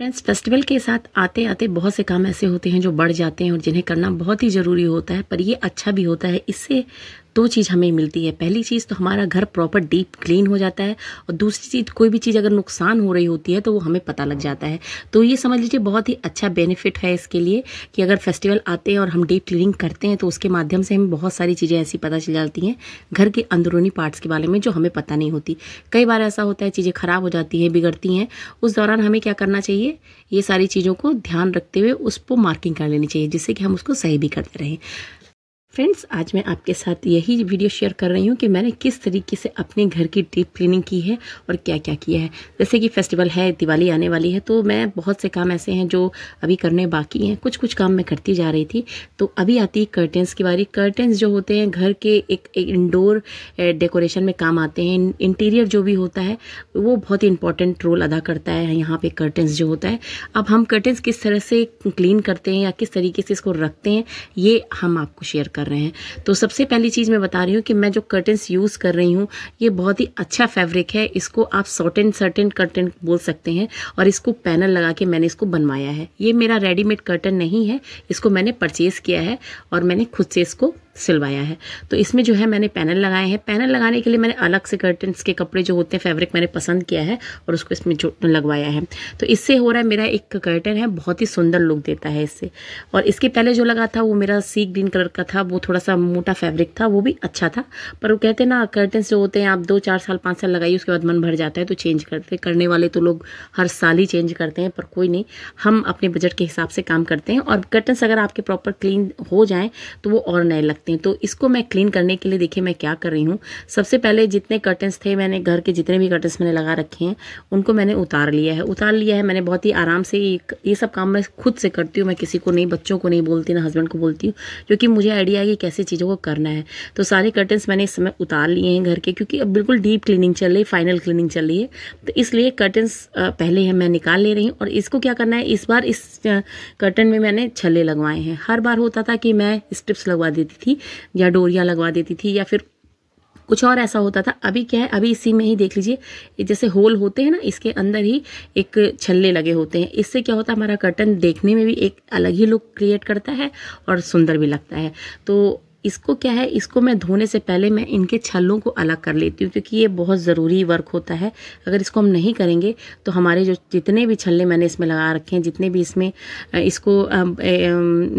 Friends, festival के साथ आते आते बहुत से काम ऐसे होते हैं जो बढ़ जाते हैं और जिन्हें करना बहुत ही ज़रूरी होता है, पर ये अच्छा भी होता है। इससे दो चीज़ हमें मिलती है। पहली चीज़ तो हमारा घर प्रॉपर डीप क्लीन हो जाता है, और दूसरी चीज़ कोई भी चीज़ अगर नुकसान हो रही होती है तो वो हमें पता लग जाता है। तो ये समझ लीजिए बहुत ही अच्छा बेनिफिट है इसके लिए कि अगर फेस्टिवल आते हैं और हम डीप क्लीनिंग करते हैं तो उसके माध्यम से हमें बहुत सारी चीज़ें ऐसी पता चल जाती हैं घर के अंदरूनी पार्ट्स के बारे में जो हमें पता नहीं होती। कई बार ऐसा होता है चीज़ें ख़राब हो जाती हैं, बिगड़ती हैं। उस दौरान हमें क्या करना चाहिए, ये सारी चीज़ों को ध्यान रखते हुए उस पर मार्किंग कर लेनी चाहिए, जिससे कि हम उसको सही भी करते रहें। फ्रेंड्स, आज मैं आपके साथ यही वीडियो शेयर कर रही हूँ कि मैंने किस तरीके से अपने घर की डीप क्लीनिंग की है और क्या क्या किया है। जैसे कि फेस्टिवल है, दिवाली आने वाली है, तो मैं बहुत से काम ऐसे हैं जो अभी करने बाकी हैं। कुछ कुछ काम मैं करती जा रही थी। तो अभी आती है कर्टेंस की बारी। कर्टेंस जो होते हैं घर के एक इंडोर डेकोरेशन में काम आते हैं। इंटीरियर जो भी होता है वो बहुत ही इंपॉर्टेंट रोल अदा करता है यहाँ पे कर्टेंस जो होता है। अब हम कर्टेंस किस तरह से क्लीन करते हैं या किस तरीके से इसको रखते हैं, ये हम आपको शेयर कर रहे हैं। तो सबसे पहली चीज मैं बता रही हूँ कि मैं जो कर्टेंस यूज कर रही हूँ ये बहुत ही अच्छा फैब्रिक है। इसको आप सर्टेन कर्टन बोल सकते हैं, और इसको पैनल लगा के मैंने इसको बनवाया है। ये मेरा रेडीमेड कर्टन नहीं है, इसको मैंने परचेज किया है और मैंने खुद से इसको सिलवाया है। तो इसमें जो है मैंने पैनल लगाए हैं। पैनल लगाने के लिए मैंने अलग से कर्टन्स के कपड़े जो होते हैं, फैब्रिक मैंने पसंद किया है और उसको इसमें जो लगवाया है। तो इससे हो रहा है, मेरा एक कर्टन है बहुत ही सुंदर लुक देता है इससे। और इसके पहले जो लगा था वो मेरा सी ग्रीन कलर का था, वो थोड़ा सा मोटा फैब्रिक था, वो भी अच्छा था। पर वो कहते हैं ना, कर्टन्स जो होते हैं आप 2, 4 साल 5 साल लगाइए, उसके बाद मन भर जाता है तो चेंज करने वाले तो लोग हर साल ही चेंज करते हैं, पर कोई नहीं, हम अपने बजट के हिसाब से काम करते हैं। और कर्टन्स अगर आपके प्रॉपर क्लीन हो जाएं तो वो और नए लगते हैं। तो इसको मैं क्लीन करने के लिए देखिए मैं क्या कर रही हूँ। सबसे पहले जितने कर्टन्स थे, मैंने घर के जितने भी कर्टन्स मैंने लगा रखे हैं उनको मैंने उतार लिया है। मैंने बहुत ही आराम से ये सब काम मैं खुद से करती हूँ। मैं किसी को नहीं, बच्चों को नहीं बोलती, ना हस्बैंड को बोलती हूँ, क्योंकि मुझे आइडिया है कि कैसे चीज़ों को करना है। तो सारे कर्टन्स मैंने इस समय उतार लिए हैं घर के, क्योंकि अब बिल्कुल डीप क्लीनिंग चल रही है, फाइनल क्लीनिंग चल रही है। तो इसलिए कर्टन्स पहले है मैं निकाल ले रही हूँ। और इसको क्या करना है, इस बार इस कर्टन में मैंने छल्ले लगवाए हैं। हर बार होता था कि मैं स्ट्रिप्स लगवा देती थी या डोरियां लगवा देती थी या फिर कुछ और ऐसा होता था। अभी क्या है, अभी इसी में ही देख लीजिए, जैसे होल होते हैं ना, इसके अंदर ही एक छल्ले लगे होते हैं। इससे क्या होता है, हमारा कर्टन देखने में भी एक अलग ही लुक क्रिएट करता है और सुंदर भी लगता है। तो इसको क्या है, इसको मैं धोने से पहले मैं इनके छल्लों को अलग कर लेती हूँ, क्योंकि ये बहुत ज़रूरी वर्क होता है। अगर इसको हम नहीं करेंगे तो हमारे जो जितने भी छल्ले मैंने इसमें लगा रखे हैं, जितने भी इसमें इसको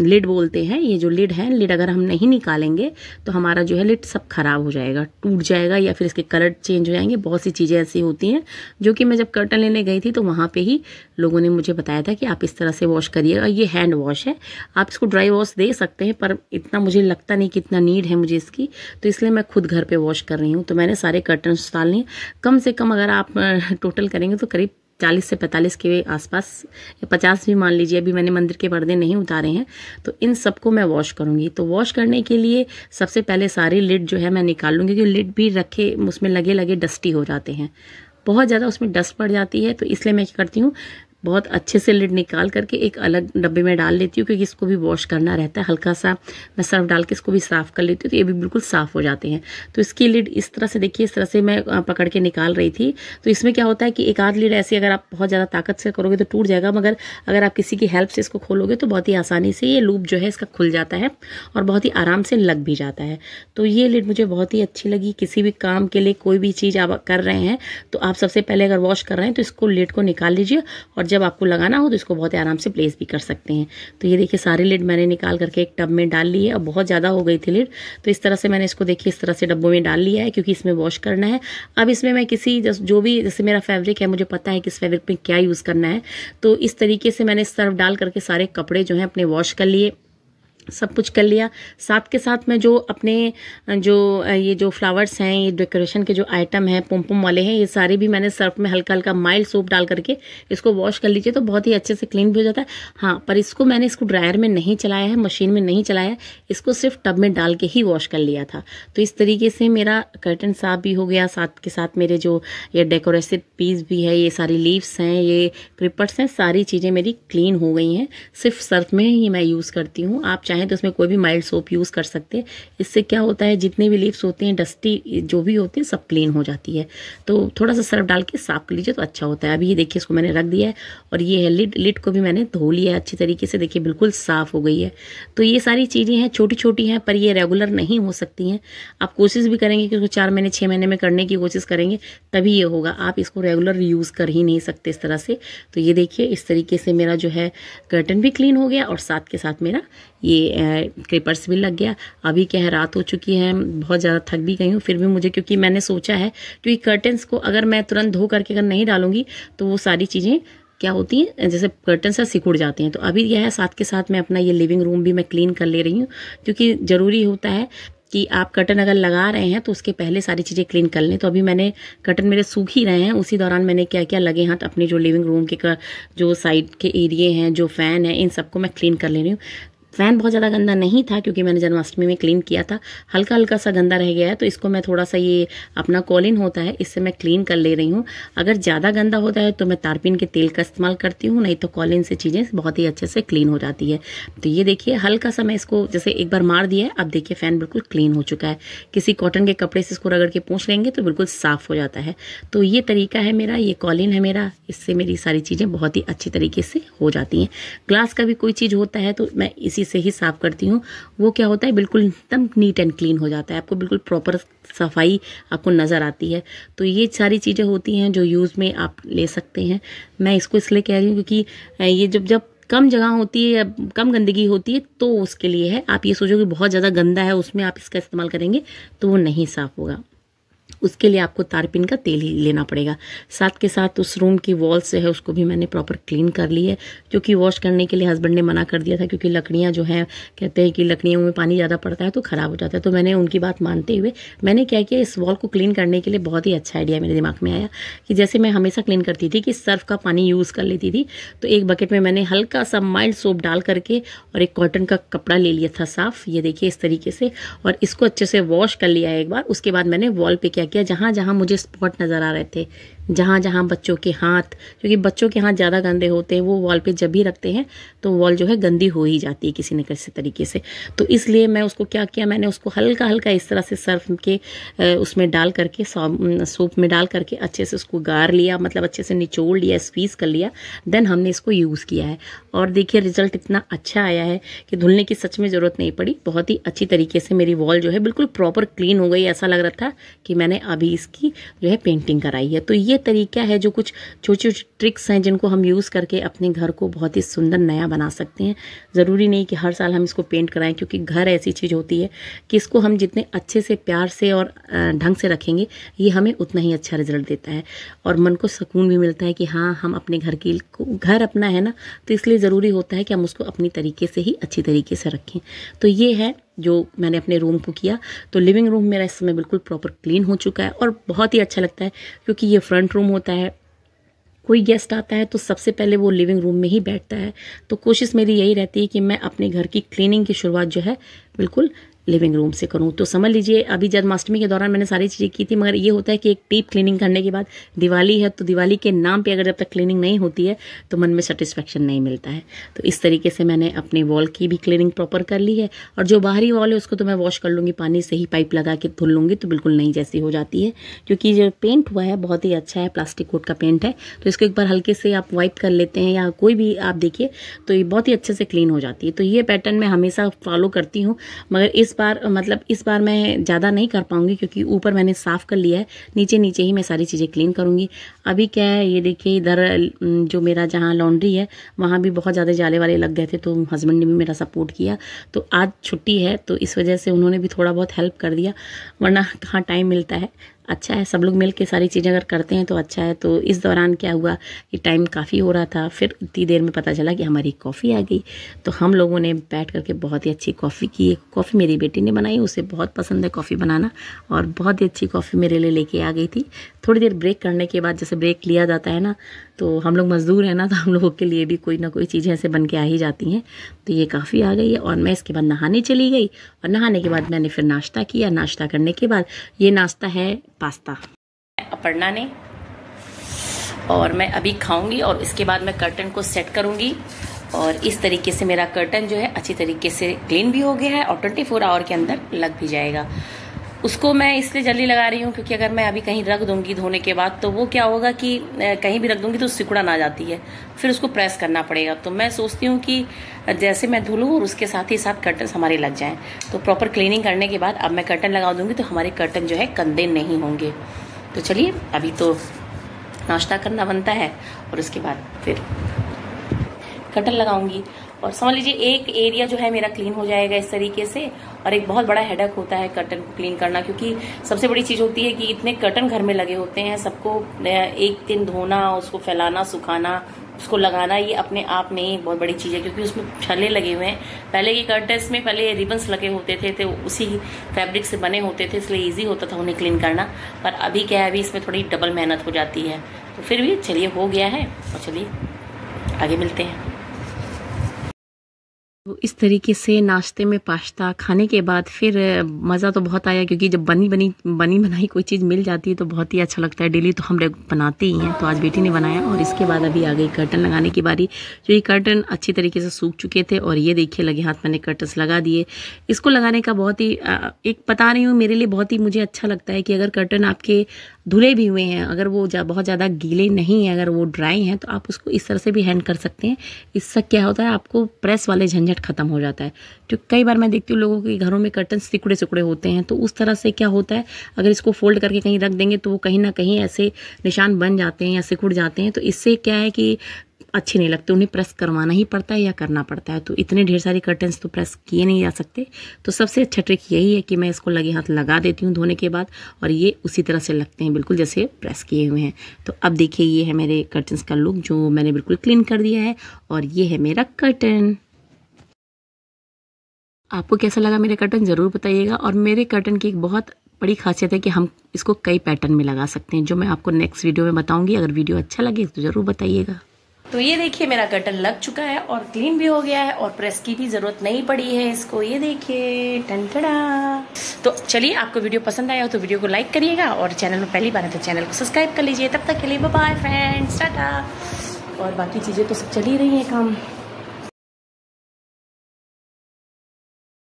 लिड बोलते हैं, ये जो लिड है, लिड अगर हम नहीं निकालेंगे तो हमारा जो है लिड सब खराब हो जाएगा, टूट जाएगा, या फिर इसके कलर चेंज हो जाएंगे। बहुत सी चीज़ें ऐसी होती हैं जो कि मैं जब कर्टन लेने गई थी तो वहाँ पर ही लोगों ने मुझे बताया था कि आप इस तरह से वॉश करिएगा। ये हैंड वॉश है, आप इसको ड्राई वॉश दे सकते हैं, पर इतना मुझे लगता नहीं कितना नीड है मुझे इसकी, तो इसलिए मैं खुद घर पे वॉश कर रही हूँ। तो मैंने सारे कर्टन्स डाल लिए। कम से कम अगर आप टोटल करेंगे तो करीब 40 से 45 के आसपास, या 50 भी मान लीजिए। अभी मैंने मंदिर के पर्दे नहीं उतारे हैं, तो इन सबको मैं वॉश करूँगी। तो वॉश करने के लिए सबसे पहले सारी लिड जो है मैं निकाल लूँगी, क्योंकि लिड भी रखे उसमें लगे लगे डस्टी हो जाते हैं, बहुत ज़्यादा उसमें डस्ट पड़ जाती है। तो इसलिए मैं क्या करती हूँ, बहुत अच्छे से लिड निकाल करके एक अलग डब्बे में डाल लेती हूँ, क्योंकि इसको भी वॉश करना रहता है। हल्का सा मैं सर्फ डाल के इसको भी साफ़ कर लेती हूँ, तो ये भी बिल्कुल साफ़ हो जाते हैं। तो इसकी लिड इस तरह से देखिए, इस तरह से मैं पकड़ के निकाल रही थी। तो इसमें क्या होता है कि एक आध लिड ऐसी अगर आप बहुत ज़्यादा ताकत से करोगे तो टूट जाएगा, मगर अगर आप किसी की हेल्प से इसको खोलोगे तो बहुत ही आसानी से ये लूप जो है इसका खुल जाता है और बहुत ही आराम से लग भी जाता है। तो ये लिड मुझे बहुत ही अच्छी लगी। किसी भी काम के लिए कोई भी चीज़ आप कर रहे हैं तो आप सबसे पहले अगर वॉश कर रहे हैं तो इसको लिड को निकाल लीजिए, और जब आपको लगाना हो तो इसको बहुत ही आराम से प्लेस भी कर सकते हैं। तो ये देखिए सारी लिड मैंने निकाल करके एक टब में डाल ली है, और बहुत ज़्यादा हो गई थी लिड, तो इस तरह से मैंने इसको देखिए इस तरह से डब्बों में डाल लिया है, क्योंकि इसमें वॉश करना है। अब इसमें मैं किसी जो भी, जैसे मेरा फैब्रिक है, मुझे पता है कि इस फैब्रिक में क्या यूज़ करना है, तो इस तरीके से मैंने सर्फ डाल करके सारे कपड़े जो हैं अपने वॉश कर लिए, सब कुछ कर लिया। साथ के साथ मैं जो अपने ये जो फ्लावर्स हैं, ये डेकोरेशन के जो आइटम हैं, पोम वाले हैं, ये सारे भी मैंने सर्फ में हल्का हल्का माइल्ड सोप डाल करके इसको वॉश कर लीजिए, तो बहुत ही अच्छे से क्लीन भी हो जाता है। हाँ, पर इसको मैंने ड्रायर में नहीं चलाया है, मशीन में नहीं चलाया है, इसको सिर्फ टब में डाल के ही वॉश कर लिया था। तो इस तरीके से मेरा कर्टन साफ भी हो गया। साथ के साथ मेरे जो ये डेकोरेटिव पीस भी है, ये सारी लीव्स हैं, ये क्रिपर्स हैं, सारी चीज़ें मेरी क्लीन हो गई हैं। सिर्फ सर्फ में ही मैं यूज़ करती हूँ। आप चाहें तो इसमें कोई भी माइल्ड सोप यूज़ कर सकते हैं। इससे क्या होता है, जितने भी लीव्स होते हैं डस्टी जो भी होते हैं सब क्लीन हो जाती है। तो थोड़ा सा सर्फ डाल के साफ कर लीजिए तो अच्छा होता है। अभी ये देखिए इसको मैंने रख दिया है और ये है लिड को भी मैंने धो लिया है अच्छी तरीके से। देखिए बिल्कुल साफ़ हो गई है। तो ये सारी चीज़ें हैं, छोटी छोटी हैं, पर ये रेगुलर नहीं हो सकती हैं। आप कोशिश भी करेंगे कि उसको 4 महीने 6 महीने में करने की कोशिश करेंगे तभी ये होगा। आप इसको रेगुलर यूज़ कर ही नहीं सकते इस तरह से। तो ये देखिए इस तरीके से मेरा जो है कर्टन भी क्लीन हो गया और साथ के साथ मेरा ये क्लिपर्स भी लग गया। अभी क्या है, रात हो चुकी है, बहुत ज़्यादा थक भी गई हूँ, फिर भी मुझे, क्योंकि मैंने सोचा है क्योंकि कर्टन्स को अगर मैं तुरंत धो करके अगर नहीं डालूंगी तो वो सारी चीज़ें क्या होती हैं, जैसे कर्टन से सिकुड़ जाते हैं। तो अभी यह है, साथ के साथ मैं अपना ये लिविंग रूम भी मैं क्लीन कर ले रही हूँ, क्योंकि ज़रूरी होता है कि आप कर्टन अगर लगा रहे हैं तो उसके पहले सारी चीज़ें क्लीन कर लें। तो अभी मैंने कर्टन मेरे सूख ही रहे हैं, उसी दौरान मैंने क्या क्या लगे हाथ अपने जो लिविंग रूम के जो साइड के एरिए हैं, जो फ़ैन है, इन सबको मैं क्लीन कर ले रही हूँ। फ़ैन बहुत ज़्यादा गंदा नहीं था क्योंकि मैंने जन्माष्टमी में क्लीन किया था, हल्का हल्का सा गंदा रह गया है। तो इसको मैं थोड़ा सा, ये अपना कॉलिन होता है, इससे मैं क्लीन कर ले रही हूँ। अगर ज़्यादा गंदा होता है तो मैं तारपीन के तेल का इस्तेमाल करती हूँ, नहीं तो कॉलिन से चीज़ें बहुत ही अच्छे से क्लीन हो जाती है। तो ये देखिए हल्का सा मैं इसको जैसे एक बार मार दिया है, अब देखिए फ़ैन बिल्कुल क्लीन हो चुका है। किसी कॉटन के कपड़े से इसको रगड़ के पोंछ लेंगे तो बिल्कुल साफ़ हो जाता है। तो ये तरीका है मेरा, ये कॉलिन है मेरा, इससे मेरी सारी चीज़ें बहुत ही अच्छी तरीके से हो जाती हैं। ग्लास का भी कोई चीज़ होता है तो मैं इसी से ही साफ़ करती हूँ। वो क्या होता है, बिल्कुल एकदम नीट एंड क्लीन हो जाता है, आपको बिल्कुल प्रॉपर सफाई आपको नज़र आती है। तो ये सारी चीज़ें होती हैं जो यूज़ में आप ले सकते हैं। मैं इसको इसलिए कह रही हूँ क्योंकि ये जब कम जगह होती है या कम गंदगी होती है तो उसके लिए है। आप ये सोचो कि बहुत ज़्यादा गंदा है, उसमें आप इसका इस्तेमाल करेंगे तो वो नहीं साफ़ होगा, उसके लिए आपको तारपीन का तेल ही लेना पड़ेगा। साथ के साथ उस रूम की वॉल से है उसको भी मैंने प्रॉपर क्लीन कर ली है, क्योंकि वॉश करने के लिए हस्बैंड ने मना कर दिया था, क्योंकि लकड़ियाँ जो हैं कहते हैं कि लकड़ियों में पानी ज़्यादा पड़ता है तो ख़राब हो जाता है। तो मैंने उनकी बात मानते हुए मैंने क्या किया, इस वॉल को क्लीन करने के लिए बहुत ही अच्छा आइडिया मेरे दिमाग में आया कि जैसे मैं हमेशा क्लीन करती थी कि सर्फ का पानी यूज़ कर लेती थी, तो एक बकेट में मैंने हल्का सा माइल्ड सोप डाल करके और एक कॉटन का कपड़ा ले लिया था साफ़, ये देखिए इस तरीके से, और इसको अच्छे से वॉश कर लिया एक बार। उसके बाद मैंने वॉल पे क्या किया, जहाँ जहाँ मुझे स्पॉट नज़र आ रहे थे, जहाँ जहाँ बच्चों के हाथ, क्योंकि बच्चों के हाथ ज़्यादा गंदे होते हैं, वो वॉल पे जब भी रखते हैं तो वॉल जो है गंदी हो ही जाती है किसी न किसी तरीके से। तो इसलिए मैं उसको क्या किया, मैंने उसको हल्का हल्का इस तरह से सर्फ के उसमें डाल करके, सोप में डाल करके अच्छे से उसको गार लिया, मतलब अच्छे से निचोड़ लिया, स्क्वीज़ कर लिया, देन हमने इसको यूज़ किया है। और देखिए रिजल्ट इतना अच्छा आया है कि धुलने की सच में ज़रूरत नहीं पड़ी। बहुत ही अच्छी तरीके से मेरी वॉल जो है बिल्कुल प्रॉपर क्लीन हो गई, ऐसा लग रहा था कि मैंने अभी इसकी जो है पेंटिंग कराई है। तो ये तरीका है, जो कुछ छोटी छोटी ट्रिक्स हैं जिनको हम यूज़ करके अपने घर को बहुत ही सुंदर नया बना सकते हैं। ज़रूरी नहीं कि हर साल हम इसको पेंट कराएं, क्योंकि घर ऐसी चीज़ होती है कि इसको हम जितने अच्छे से, प्यार से और ढंग से रखेंगे, ये हमें उतना ही अच्छा रिजल्ट देता है और मन को सुकून भी मिलता है कि हाँ, हम अपने घर अपना है ना, तो इसलिए ज़रूरी होता है कि हम उसको अपनी तरीके से ही अच्छी तरीके से रखें। तो ये है जो मैंने अपने रूम को किया। तो लिविंग रूम मेरा इस समय बिल्कुल प्रॉपर क्लीन हो चुका है और बहुत ही अच्छा लगता है, क्योंकि ये फ्रंट रूम होता है। कोई गेस्ट आता है तो सबसे पहले वो लिविंग रूम में ही बैठता है। तो कोशिश मेरी यही रहती है कि मैं अपने घर की क्लीनिंग की शुरुआत जो है बिल्कुल लिविंग रूम से करूं। तो समझ लीजिए अभी जन्माष्टमी के दौरान मैंने सारी चीज़ें की थी, मगर ये होता है कि एक डीप क्लीनिंग करने के बाद दिवाली है, तो दिवाली के नाम पे अगर जब तक क्लीनिंग नहीं होती है तो मन में सेटिस्फेक्शन नहीं मिलता है। तो इस तरीके से मैंने अपने वॉल की भी क्लीनिंग प्रॉपर कर ली है, और जो बाहरी वॉल है उसको तो मैं वॉश कर लूँगी, पानी से ही पाइप लगा के धुल लूँगी तो बिल्कुल नई जैसी हो जाती है। क्योंकि जो पेंट हुआ है बहुत ही अच्छा है, प्लास्टिक कोट का पेंट है, तो इसको एक बार हल्के से आप वाइप कर लेते हैं या कोई भी आप देखिए तो ये बहुत ही अच्छे से क्लीन हो जाती है। तो ये पैटर्न मैं हमेशा फॉलो करती हूँ, मगर इस बार मैं ज़्यादा नहीं कर पाऊंगी, क्योंकि ऊपर मैंने साफ़ कर लिया है, नीचे नीचे ही मैं सारी चीज़ें क्लीन करूँगी। अभी क्या है, ये देखिए इधर जो मेरा जहाँ लॉन्ड्री है वहाँ भी बहुत ज़्यादा जाले वाले लग गए थे, तो हस्बैंड ने भी मेरा सपोर्ट किया। तो आज छुट्टी है तो इस वजह से उन्होंने भी थोड़ा बहुत हेल्प कर दिया, वरना कहाँ टाइम मिलता है। अच्छा है, सब लोग मिल के सारी चीज़ें अगर करते हैं तो अच्छा है। तो इस दौरान क्या हुआ कि टाइम काफ़ी हो रहा था, फिर इतनी देर में पता चला कि हमारी कॉफ़ी आ गई। तो हम लोगों ने बैठ करके बहुत ही अच्छी कॉफ़ी की। कॉफ़ी मेरी बेटी ने बनाई, उसे बहुत पसंद है कॉफ़ी बनाना, और बहुत ही अच्छी कॉफ़ी मेरे लिए लेके आ गई थी। थोड़ी देर ब्रेक करने के बाद, जैसे ब्रेक लिया जाता है ना, तो हम लोग मज़दूर हैं ना, तो हम लोगों के लिए भी कोई ना कोई चीज़ें ऐसे बन के आ ही जाती हैं। तो ये काफ़ी आ गई है, और मैं इसके बाद नहाने चली गई, और नहाने के बाद मैंने फिर नाश्ता किया। नाश्ता करने के बाद, ये नाश्ता है पास्ता अपर्णा ने, और मैं अभी खाऊंगी और इसके बाद मैं कर्टन को सेट करूंगी। और इस तरीके से मेरा कर्टन जो है अच्छी तरीके से क्लीन भी हो गया है और 24 आवर के अंदर लग भी जाएगा। उसको मैं इसलिए जल्दी लगा रही हूँ क्योंकि अगर मैं अभी कहीं रख दूंगी धोने के बाद तो वो क्या होगा कि कहीं भी रख दूंगी तो सिकुड़ा ना जाती है, फिर उसको प्रेस करना पड़ेगा। तो मैं सोचती हूँ कि जैसे मैं धुलूँ और उसके साथ ही साथ कर्टन हमारे लग जाएं। तो प्रॉपर क्लीनिंग करने के बाद अब मैं कर्टन लगा दूंगी तो हमारे कर्टन जो है गंदे नहीं होंगे। तो चलिए अभी तो नाश्ता करना बनता है और उसके बाद फिर कर्टन लगाऊंगी। और समझ लीजिए एक एरिया जो है मेरा क्लीन हो जाएगा इस तरीके से। और एक बहुत बड़ा हेडेक होता है कर्टन को क्लीन करना, क्योंकि सबसे बड़ी चीज होती है कि इतने कर्टन घर में लगे होते हैं, सबको एक दिन धोना, उसको फैलाना, सुखाना, उसको लगाना, ये अपने आप में ही बहुत बड़ी चीज है। क्योंकि उसमें छल्ले लगे हुए हैं। पहले के कर्टन्स में पहले रिबन्स लगे होते थे तो उसी फैब्रिक से बने होते थे, इसलिए ईजी होता था उन्हें क्लीन करना। पर अभी क्या है, अभी इसमें थोड़ी डबल मेहनत हो जाती है। तो फिर भी चलिए हो गया है और चलिए आगे मिलते हैं। तो इस तरीके से नाश्ते में पास्ता खाने के बाद फिर मज़ा तो बहुत आया, क्योंकि जब बनी बनाई कोई चीज़ मिल जाती है तो बहुत ही अच्छा लगता है। डेली तो हम बनाते ही हैं, तो आज बेटी ने बनाया। और इसके बाद अभी आ गई कर्टन लगाने की बारी। जो ये कर्टन अच्छी तरीके से सूख चुके थे और ये देखिए लगे हाथ मैंने कर्टन्स लगा दिए। इसको लगाने का बहुत ही एक बता रही हूँ, मेरे लिए बहुत ही मुझे अच्छा लगता है कि अगर कर्टन आपके धुले भी हुए हैं, अगर वो बहुत ज़्यादा गीले नहीं हैं, अगर वो ड्राई हैं, तो आप उसको इस तरह से भी हैंड कर सकते हैं। इससे क्या होता है, आपको प्रेस वाले झंझट खत्म हो जाता है। तो कई बार मैं देखती हूँ लोगों के घरों में कर्टन सिकुड़े होते हैं, तो उस तरह से क्या होता है, अगर इसको फोल्ड करके कहीं रख देंगे तो वो कहीं ना कहीं ऐसे निशान बन जाते हैं या सिकुड़ जाते हैं। तो इससे क्या है कि अच्छे नहीं लगते, उन्हें प्रेस करवाना ही पड़ता है या करना पड़ता है। तो इतने ढेर सारी कर्टन्स तो प्रेस किए नहीं जा सकते। तो सबसे अच्छा ट्रिक यही है कि मैं इसको लगे हाथ लगा देती हूँ धोने के बाद, और ये उसी तरह से लगते हैं बिल्कुल जैसे प्रेस किए हुए हैं। तो अब देखिए ये है मेरे कर्टन्स का लुक जो मैंने बिल्कुल क्लीन कर दिया है, और ये है मेरा कर्टन। आपको कैसा लगा मेरे कर्टन ज़रूर बताइएगा। और मेरे कर्टन की एक बहुत बड़ी खासियत है कि हम इसको कई पैटर्न में लगा सकते हैं, जो मैं आपको नेक्स्ट वीडियो में बताऊंगी। अगर वीडियो अच्छा लगे तो ज़रूर बताइएगा। तो ये देखिए मेरा कर्टन लग चुका है और क्लीन भी हो गया है और प्रेस की भी जरूरत नहीं पड़ी है इसको। ये देखिए टंटड़ा। तो चलिए, आपको वीडियो पसंद आया हो तो वीडियो को लाइक करिएगा, और चैनल में पहली बार है तो चैनल को सब्सक्राइब कर लीजिए। तब तक के लिए बाय बाय फ्रेंड्स, टाटा। और बाकी चीजें तो सब चल ही रही है काम।